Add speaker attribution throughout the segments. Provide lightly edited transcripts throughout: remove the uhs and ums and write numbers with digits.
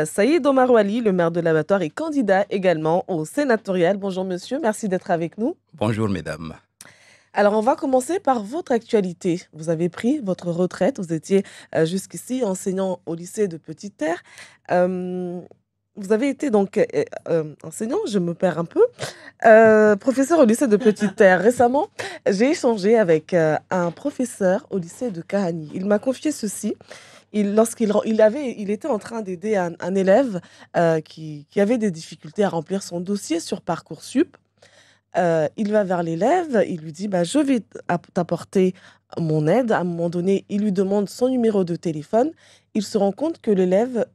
Speaker 1: Saïd Omar Ouali, le maire de l'Abattoir, est candidat également au sénatorial. Bonjour monsieur, merci d'être avec nous.
Speaker 2: Bonjour mesdames.
Speaker 1: Alors on va commencer par votre actualité. Vous avez pris votre retraite, vous étiez jusqu'ici enseignant au lycée de Petite-Terre. Euh, Vous avez été donc enseignant, je me perds un peu, professeur au lycée de Petite-Terre. Récemment, j'ai échangé avec un professeur au lycée de Kahani. Il m'a confié ceci. Il était en train d'aider un élève qui avait des difficultés à remplir son dossier sur Parcoursup. Il va vers l'élève, il lui dit bah, je vais t'apporter mon aide. À un moment donné, il lui demande son numéro de téléphone. Il se rend compte que l'élève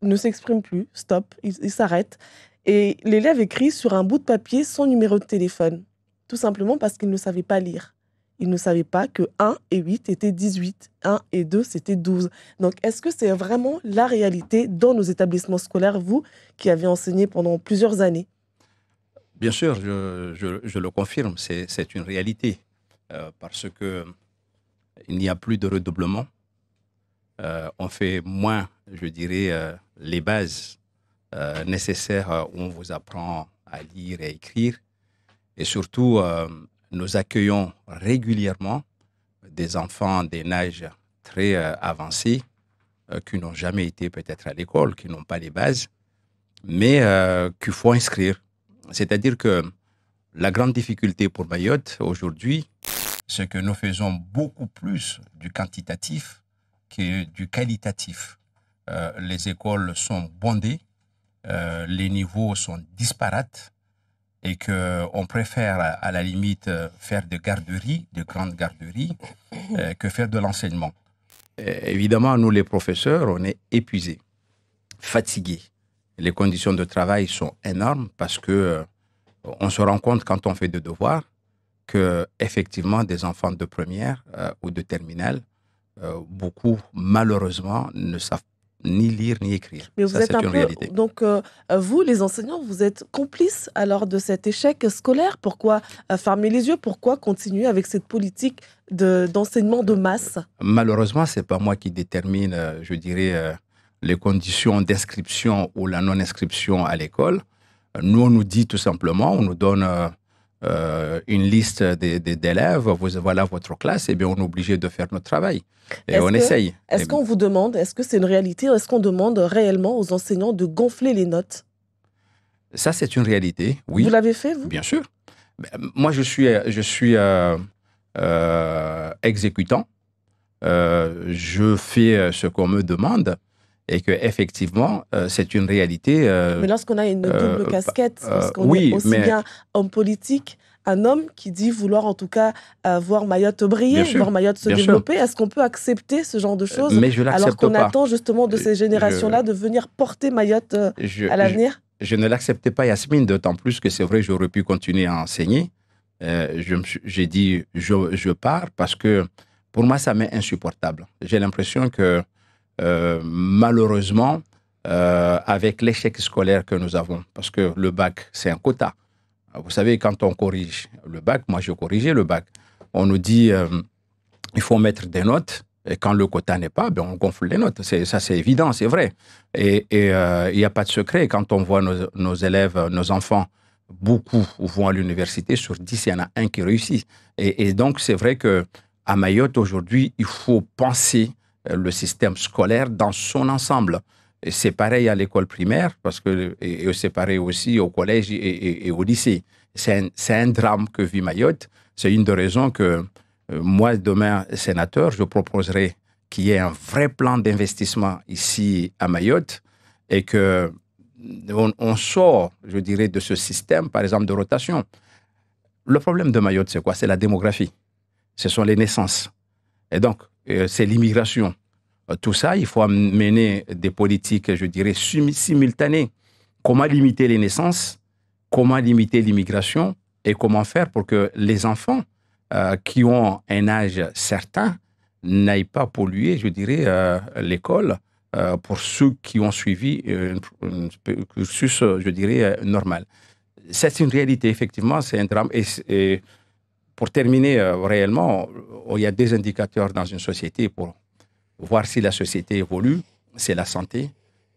Speaker 1: ne s'exprime plus, stop, il s'arrête. Et l'élève écrit sur un bout de papier son numéro de téléphone, tout simplement parce qu'il ne savait pas lire. Il ne savait pas que 1 et 8 étaient 18, 1 et 2 c'était 12. Donc, est-ce que c'est vraiment la réalité dans nos établissements scolaires, vous qui avez enseigné pendant plusieurs années?
Speaker 2: Bien sûr, je le confirme, c'est une réalité parce que il n'y a plus de redoublement. On fait moins, je dirais, les bases nécessaires où on vous apprend à lire et écrire. Et surtout, nous accueillons régulièrement des enfants d'un âge très avancé qui n'ont jamais été peut-être à l'école, qui n'ont pas les bases, mais qu'il faut inscrire. C'est-à-dire que la grande difficulté pour Mayotte aujourd'hui, c'est que nous faisons beaucoup plus du quantitatif que du qualitatif. Les écoles sont bondées, les niveaux sont disparates et qu'on préfère à la limite faire de garderies, de grandes garderies, que faire de l'enseignement. Évidemment, nous les professeurs, on est épuisés, fatigués. Les conditions de travail sont énormes parce que on se rend compte quand on fait des devoirs que effectivement des enfants de première ou de terminale, beaucoup malheureusement ne savent ni lire ni écrire.
Speaker 1: Mais vous
Speaker 2: Ça,
Speaker 1: êtes
Speaker 2: c'est
Speaker 1: un
Speaker 2: une
Speaker 1: peu,
Speaker 2: réalité.
Speaker 1: donc vous, les enseignants, vous êtes complices alors de cet échec scolaire. Pourquoi fermer les yeux? Pourquoi continuer avec cette politique d'enseignement de masse?
Speaker 2: Malheureusement, c'est pas moi qui détermine, je dirais, les conditions d'inscription ou la non-inscription à l'école. Nous, on nous dit tout simplement, on nous donne une liste d'élèves, voilà votre classe, et bien on est obligé de faire notre travail. Et
Speaker 1: Est-ce
Speaker 2: on
Speaker 1: que,
Speaker 2: essaye.
Speaker 1: est-ce qu'on vous demande, est-ce que c'est une réalité, est-ce qu'on demande réellement aux enseignants de gonfler les notes?
Speaker 2: Ça, c'est une réalité,
Speaker 1: Vous
Speaker 2: oui,
Speaker 1: l'avez fait, vous?
Speaker 2: bien sûr. Moi, je suis exécutant. Je fais ce qu'on me demande et que effectivement, c'est une réalité.
Speaker 1: Mais lorsqu'on a une double casquette, lorsqu'on est
Speaker 2: Oui,
Speaker 1: aussi
Speaker 2: mais
Speaker 1: bien homme politique, un homme qui dit vouloir en tout cas voir Mayotte
Speaker 2: bien
Speaker 1: briller,
Speaker 2: sûr,
Speaker 1: voir Mayotte se
Speaker 2: bien sûr.
Speaker 1: développer, est-ce qu'on peut accepter ce genre de choses
Speaker 2: Mais je
Speaker 1: alors
Speaker 2: l'accepte
Speaker 1: qu'on
Speaker 2: pas.
Speaker 1: attend justement de ces
Speaker 2: Je,
Speaker 1: générations-là de venir porter Mayotte
Speaker 2: je,
Speaker 1: à
Speaker 2: je,
Speaker 1: l'avenir?
Speaker 2: je ne l'acceptais pas, Yasmine, d'autant plus que c'est vrai, j'aurais pu continuer à enseigner. J'ai dit, je pars parce que pour moi, ça m'est insupportable. J'ai l'impression que malheureusement, avec l'échec scolaire que nous avons, parce que le bac, c'est un quota. Vous savez, quand on corrige le bac, moi je corrigeais le bac, on nous dit il faut mettre des notes, et quand le quota n'est pas, ben on gonfle les notes. Ça, c'est évident, c'est vrai. Et il n'y a pas de secret. Quand on voit nos élèves, nos enfants, beaucoup vont à l'université, sur 10, il y en a un qui réussit. Et donc, c'est vrai que à Mayotte, aujourd'hui, il faut penser le système scolaire dans son ensemble. Et c'est pareil à l'école primaire, parce que et c'est pareil aussi au collège et au lycée. C'est un drame que vit Mayotte. C'est une des raisons que moi, demain, sénateur, je proposerai qu'il y ait un vrai plan d'investissement ici à Mayotte et que on sort, je dirais, de ce système, par exemple, de rotation. Le problème de Mayotte, c'est quoi? C'est la démographie. Ce sont les naissances. Et donc, c'est l'immigration. Tout ça, il faut mener des politiques, je dirais, simultanées. Comment limiter les naissances? Comment limiter l'immigration? Et comment faire pour que les enfants qui ont un âge certain n'aillent pas polluer, je dirais, l'école pour ceux qui ont suivi un cursus, je dirais, normal. C'est une réalité, effectivement, c'est un drame. Et pour terminer, réellement, il y a des indicateurs dans une société pour voir si la société évolue, c'est la santé,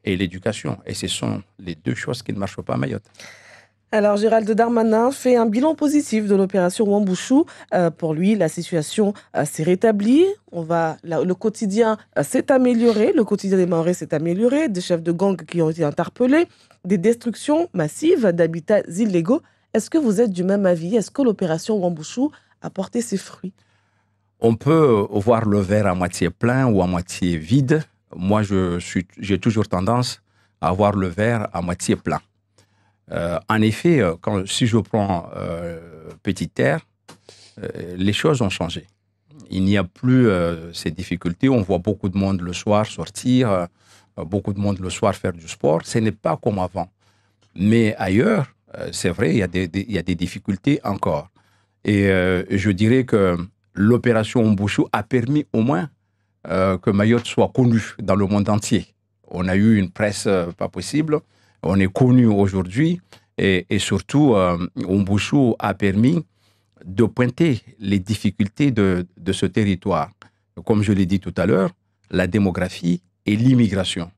Speaker 2: et l'éducation. Et ce sont les deux choses qui ne marchent pas à Mayotte.
Speaker 1: Alors, Gérald Darmanin fait un bilan positif de l'opération Wambushu. Pour lui, la situation s'est rétablie. Le quotidien s'est amélioré. Le quotidien des Mahorais s'est amélioré. Des chefs de gang qui ont été interpellés. Des destructions massives d'habitats illégaux. Est-ce que vous êtes du même avis? Est-ce que l'opération Wambushu a porté ses fruits?
Speaker 2: On peut voir le verre à moitié plein ou à moitié vide. Moi, j'ai toujours tendance à voir le verre à moitié plein. En effet, si je prends Petite Terre, les choses ont changé. Il n'y a plus ces difficultés. On voit beaucoup de monde le soir sortir, beaucoup de monde le soir faire du sport. Ce n'est pas comme avant. Mais ailleurs, c'est vrai, il y a des difficultés encore. Et je dirais que l'opération Wambushu a permis au moins que Mayotte soit connue dans le monde entier. On a eu une presse pas possible. On est connu aujourd'hui et surtout, Wambushu a permis de pointer les difficultés de ce territoire. Comme je l'ai dit tout à l'heure, la démographie et l'immigration.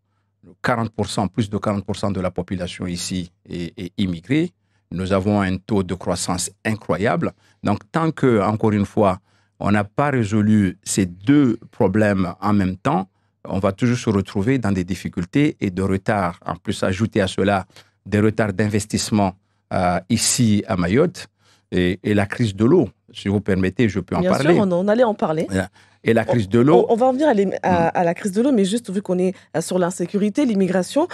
Speaker 2: 40%, plus de 40% de la population ici est immigrée. Nous avons un taux de croissance incroyable. Donc, tant que, encore une fois, on n'a pas résolu ces deux problèmes en même temps, on va toujours se retrouver dans des difficultés et de retards. En plus, ajouter à cela des retards d'investissement ici à Mayotte et la crise de l'eau. Si vous permettez, je peux en parler.
Speaker 1: Bien sûr, on allait en parler.
Speaker 2: Et la crise de l'eau.
Speaker 1: On va en venir à la crise de l'eau, mais juste vu qu'on est sur l'insécurité, l'immigration.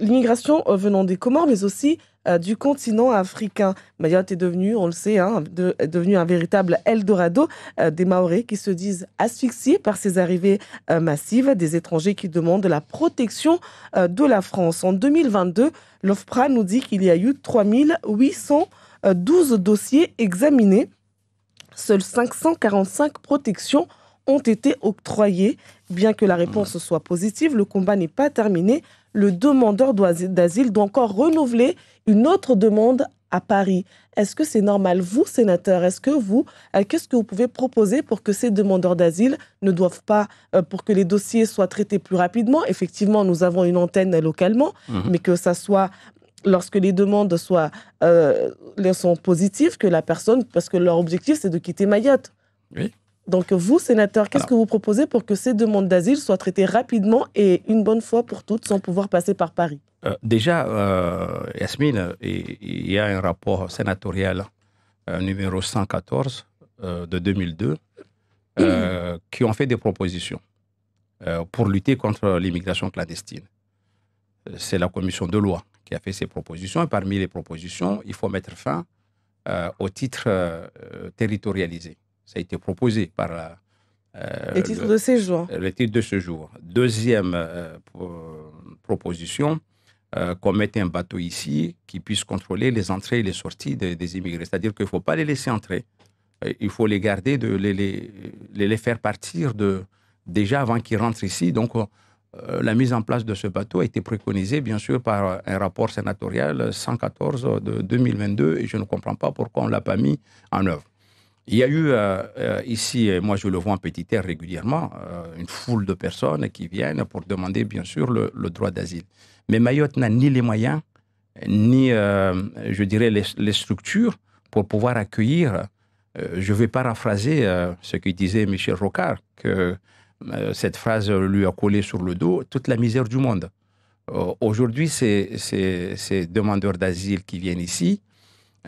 Speaker 1: L'immigration venant des Comores, mais aussi du continent africain. Mayotte est devenue, on le sait, devenu un véritable Eldorado des Mahorais qui se disent asphyxiés par ces arrivées massives des étrangers qui demandent la protection de la France. En 2022, l'OFPRA nous dit qu'il y a eu 3812 dossiers examinés. Seules 545 protections ont été octroyées. Bien que la réponse soit positive, le combat n'est pas terminé. Le demandeur d'asile doit encore renouveler une autre demande à Paris. Est-ce que c'est normal? Vous, sénateur, qu'est-ce que vous pouvez proposer pour que ces demandeurs d'asile ne doivent pas, pour que les dossiers soient traités plus rapidement? Effectivement, nous avons une antenne localement, mais que ça soit... Lorsque les demandes sont positives, que la personne, parce que leur objectif, c'est de quitter Mayotte.
Speaker 2: Oui.
Speaker 1: Donc vous, sénateur, qu'est-ce que vous proposez pour que ces demandes d'asile soient traitées rapidement et une bonne fois pour toutes, sans pouvoir passer par Paris?
Speaker 2: Déjà, Yasmine, il y a un rapport sénatorial numéro 114 de 2002 qui ont fait des propositions pour lutter contre l'immigration clandestine. C'est la commission de loi qui a fait ces propositions. Et parmi les propositions, il faut mettre fin au titre territorialisé. Ça a été proposé par...
Speaker 1: les titres de séjour.
Speaker 2: Les titres de séjour. Deuxième proposition, qu'on mette un bateau ici qui puisse contrôler les entrées et les sorties des immigrés. C'est-à-dire qu'il ne faut pas les laisser entrer. Il faut les garder, les faire partir déjà avant qu'ils rentrent ici. Donc, la mise en place de ce bateau a été préconisée, bien sûr, par un rapport sénatorial 114 de 2022 et je ne comprends pas pourquoi on ne l'a pas mis en œuvre. Il y a eu ici, moi je le vois en Petite Terre régulièrement, une foule de personnes qui viennent pour demander, bien sûr, le droit d'asile. Mais Mayotte n'a ni les moyens, ni, je dirais, les structures pour pouvoir accueillir. Je vais paraphraser ce que disait Michel Rocard, que cette phrase lui a collé sur le dos toute la misère du monde. Aujourd'hui, ces demandeurs d'asile qui viennent ici,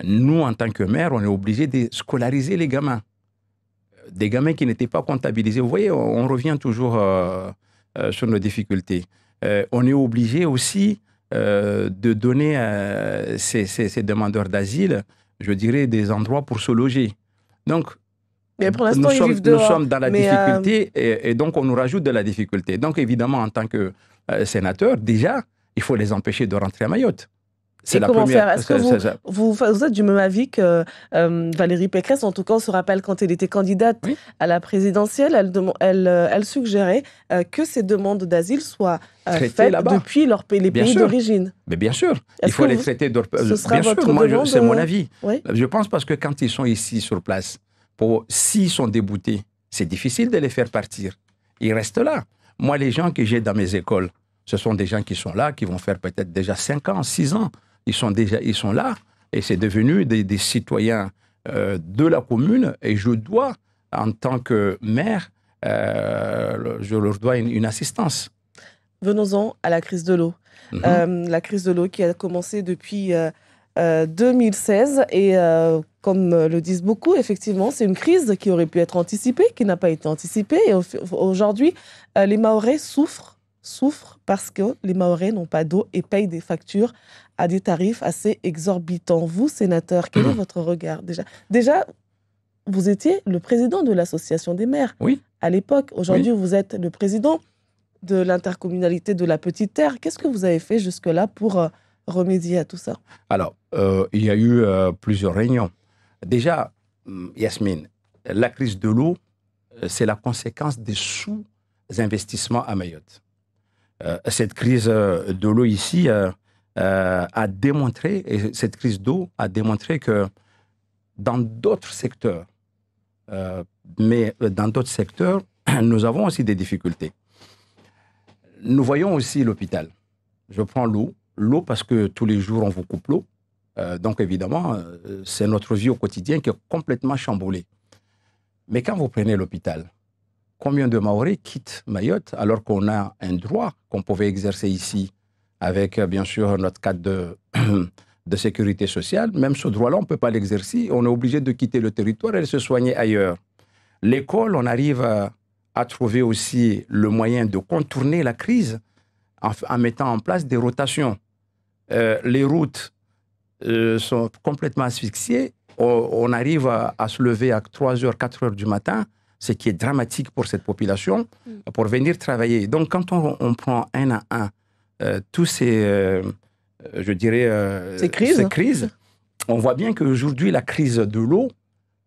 Speaker 2: nous, en tant que maire, on est obligé de scolariser les gamins. Des gamins qui n'étaient pas comptabilisés. Vous voyez, on revient toujours sur nos difficultés. On est obligé aussi de donner à ces demandeurs d'asile, je dirais, des endroits pour se loger. Donc,
Speaker 1: mais pour l'instant, nous
Speaker 2: sommes dans la difficulté et donc on nous rajoute de la difficulté. Donc évidemment, en tant que sénateur, déjà, il faut les empêcher de rentrer à Mayotte.
Speaker 1: C'est la première. Est-ce que vous êtes du même avis que Valérie Pécresse? En tout cas, on se rappelle quand elle était candidate à la présidentielle, elle suggérait que ces demandes d'asile soient faites depuis les pays d'origine.
Speaker 2: Mais bien sûr, il faut les traiter
Speaker 1: ce sera bien sûr,
Speaker 2: moi, c'est mon avis. Oui. Je pense parce que quand ils sont ici sur place, s'ils sont déboutés, c'est difficile de les faire partir. Ils restent là. Moi, les gens que j'ai dans mes écoles Ce sont des gens qui sont là, qui vont faire peut-être déjà 5 ans, 6 ans. Ils sont là et c'est devenu des citoyens de la commune et je dois, en tant que maire, je leur dois une assistance.
Speaker 1: Venons-en à la crise de l'eau. La crise de l'eau qui a commencé depuis 2016 et comme le disent beaucoup, effectivement, c'est une crise qui aurait pu être anticipée, qui n'a pas été anticipée. Et aujourd'hui, les Mahorais souffrent parce que les Mahorais n'ont pas d'eau et payent des factures à des tarifs assez exorbitants. Vous, sénateur, quel est votre regard déjà, vous étiez le président de l'association des maires à l'époque. Aujourd'hui, vous êtes le président de l'intercommunalité de la Petite Terre. Qu'est-ce que vous avez fait jusque-là pour remédier à tout ça?
Speaker 2: Alors, il y a eu plusieurs réunions. Déjà, Yasmine, la crise de l'eau, c'est la conséquence des sous-investissements à Mayotte. Cette crise de l'eau ici a démontré, et cette crise d'eau a démontré que dans d'autres secteurs, nous avons aussi des difficultés. Nous voyons aussi l'hôpital. Je prends l'eau parce que tous les jours, on vous coupe l'eau. Donc, évidemment, c'est notre vie au quotidien qui est complètement chamboulée. Mais quand vous prenez l'hôpital, combien de Mahorais quittent Mayotte alors qu'on a un droit qu'on pouvait exercer ici avec, bien sûr, notre cadre de sécurité sociale? Même ce droit-là, on ne peut pas l'exercer. On est obligé de quitter le territoire et de se soigner ailleurs. L'école, on arrive à trouver aussi le moyen de contourner la crise en mettant en place des rotations. Les routes sont complètement asphyxiées. On arrive à se lever à 3h, 4h du matin, ce qui est dramatique pour cette population, pour venir travailler. Donc, quand on prend un à un tous ces, je dirais, ces crises, on voit bien qu'aujourd'hui, la crise de l'eau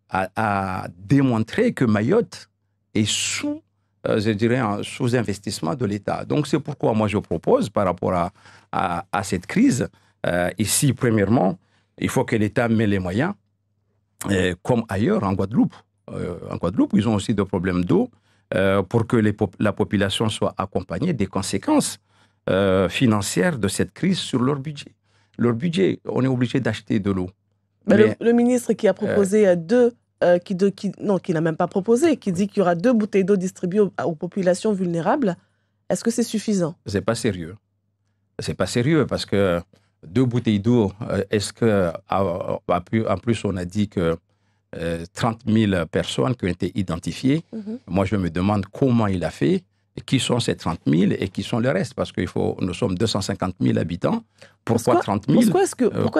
Speaker 2: a démontré que Mayotte est je dirais, un sous-investissement de l'État. Donc, c'est pourquoi moi, je propose, par rapport à cette crise, ici, premièrement, il faut que l'État mette les moyens, comme ailleurs, en Guadeloupe. En Guadeloupe, ils ont aussi des problèmes d'eau, pour que la population soit accompagnée des conséquences financières de cette crise sur leur budget. Leur budget, on est obligé d'acheter de l'eau.
Speaker 1: Mais le ministre qui a proposé qui n'a même pas proposé, qui dit qu'il y aura 2 bouteilles d'eau distribuées aux populations vulnérables, est-ce que c'est suffisant?
Speaker 2: C'est pas sérieux. C'est pas sérieux parce que 2 bouteilles d'eau, est-ce que, en plus, on a dit que 30 000 personnes qui ont été identifiées. Moi, je me demande comment il a fait, et qui sont ces 30 000 et qui sont le reste, parce que nous sommes 250 000 habitants. Pourquoi 30 000?
Speaker 1: Pourquoi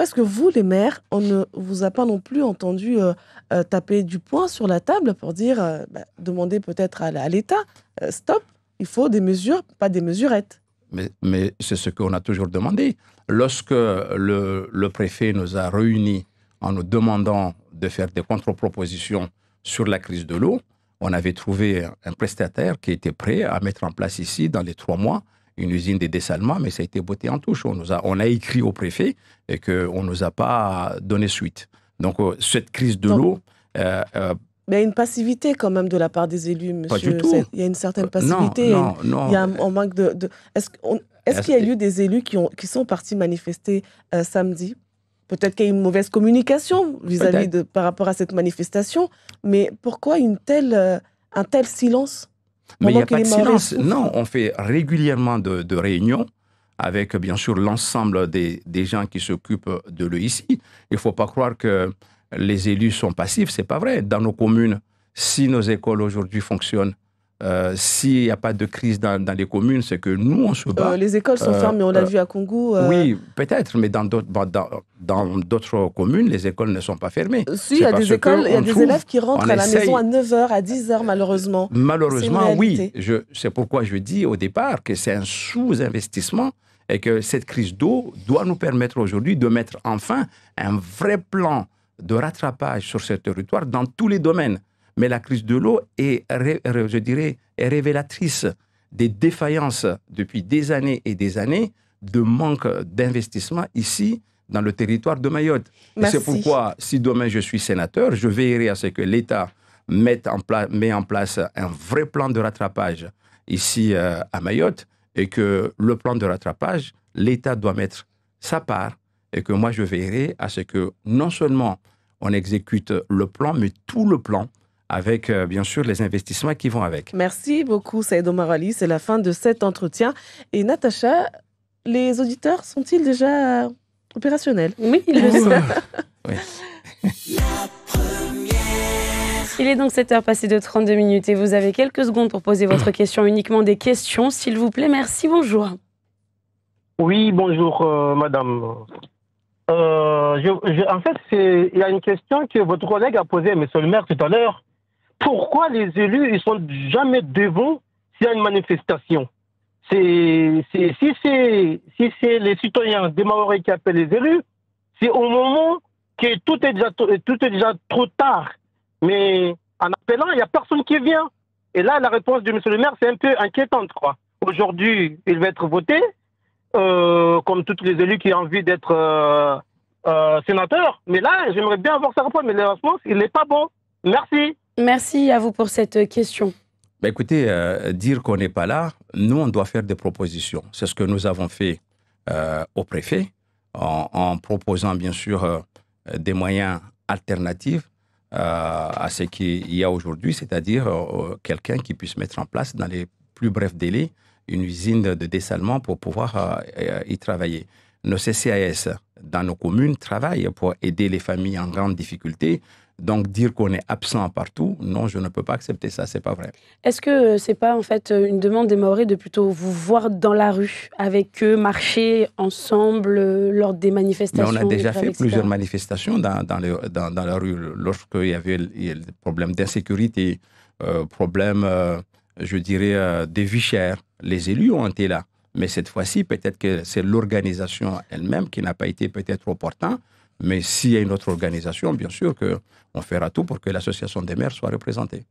Speaker 1: est-ce que vous, les maires, on ne vous a pas non plus entendu taper du poing sur la table pour dire, demander peut-être à l'État, stop, il faut des mesures, pas des mesurettes.
Speaker 2: Mais c'est ce qu'on a toujours demandé. Lorsque le préfet nous a réunis en nous demandant de faire des contre-propositions sur la crise de l'eau, on avait trouvé un prestataire qui était prêt à mettre en place ici, dans les 3 mois, une usine de dessalement, mais ça a été botté en touche. On a écrit au préfet et qu'on ne nous a pas donné suite. Donc, cette crise de l'eau...
Speaker 1: mais il y a une passivité quand même de la part des élus, monsieur.
Speaker 2: Pas du tout.
Speaker 1: Il y a une certaine passivité.
Speaker 2: Non.
Speaker 1: Il y a un manque de... Est-ce qu'il y a eu des élus qui sont partis manifester samedi? Peut-être qu'il y a eu une mauvaise communication par rapport à cette manifestation, mais pourquoi un tel silence?
Speaker 2: Mais il n'y a pas de silence. Non, on fait régulièrement de réunions avec, bien sûr, l'ensemble des gens qui s'occupent de l'eau ici. Il ne faut pas croire que les élus sont passifs, ce n'est pas vrai. Dans nos communes, si nos écoles aujourd'hui fonctionnent, s'il n'y a pas de crise dans les communes, c'est que nous, on se bat.
Speaker 1: Les écoles sont fermées, on l'a vu à Congo.
Speaker 2: Oui, peut-être, mais dans d'autres communes, les écoles ne sont pas fermées.
Speaker 1: Si, il y a des écoles, il y a des élèves qui rentrent à la maison à 9h, à 10h, malheureusement.
Speaker 2: Malheureusement, oui. C'est pourquoi je dis au départ que c'est un sous-investissement et que cette crise d'eau doit nous permettre aujourd'hui de mettre enfin un vrai plan de rattrapage sur ce territoire dans tous les domaines. Mais la crise de l'eau est, je dirais, est révélatrice des défaillances depuis des années et des années de manque d'investissement ici dans le territoire de Mayotte. Et c'est pourquoi, si demain je suis sénateur, je veillerai à ce que l'État met en place un vrai plan de rattrapage ici à Mayotte et que le plan de rattrapage, l'État doit mettre sa part et que moi, je veillerai à ce que non seulement on exécute le plan, mais tout le plan avec, bien sûr, les investissements qui vont avec.
Speaker 1: Merci beaucoup, Saïd Omar Ali. C'est la fin de cet entretien. Et Natacha, les auditeurs sont-ils déjà opérationnels?
Speaker 3: Oui, ils le sont.
Speaker 2: Oui.
Speaker 3: Il est donc 7h passées de 32 minutes et vous avez quelques secondes pour poser votre question, uniquement des questions, s'il vous plaît. Merci, bonjour.
Speaker 4: Oui, bonjour, madame. En fait, il y a une question que votre collègue a posée à M. le maire tout à l'heure. Pourquoi les élus, ils sont jamais devant s'il y a une manifestation? Si c'est les citoyens des Mahorais qui appellent les élus, c'est au moment que tout est déjà trop tard. Mais en appelant, il n'y a personne qui vient. Et là, la réponse de M. le maire, c'est un peu inquiétante, quoi. Aujourd'hui, il va être voté, comme tous les élus qui ont envie d'être sénateurs. Mais là, j'aimerais bien avoir sa réponse, mais la réponse, il n'est pas bon. Merci.
Speaker 3: Merci à vous pour cette question.
Speaker 2: Ben écoutez, dire qu'on n'est pas là, nous, on doit faire des propositions. C'est ce que nous avons fait au préfet, en proposant, bien sûr, des moyens alternatifs à ce qu'il y a aujourd'hui, c'est-à-dire quelqu'un qui puisse mettre en place dans les plus brefs délais une usine de dessalement pour pouvoir y travailler. Nos CCAS dans nos communes travaillent pour aider les familles en grande difficulté. Donc, dire qu'on est absent partout, non, je ne peux pas accepter ça, c'est pas vrai.
Speaker 3: Est-ce que c'est pas en fait une demande des Mahorais de plutôt vous voir dans la rue avec eux, marcher ensemble lors des manifestations?
Speaker 2: Mais on a déjà fait
Speaker 3: etc.
Speaker 2: plusieurs manifestations dans la rue lorsqu'il y avait des problèmes d'insécurité, problèmes, je dirais, des vies chères. Les élus ont été là. Mais cette fois-ci, peut-être que c'est l'organisation elle-même qui n'a pas été peut-être opportun. Mais s'il y a une autre organisation, bien sûr qu'on fera tout pour que l'association des maires soit représentée.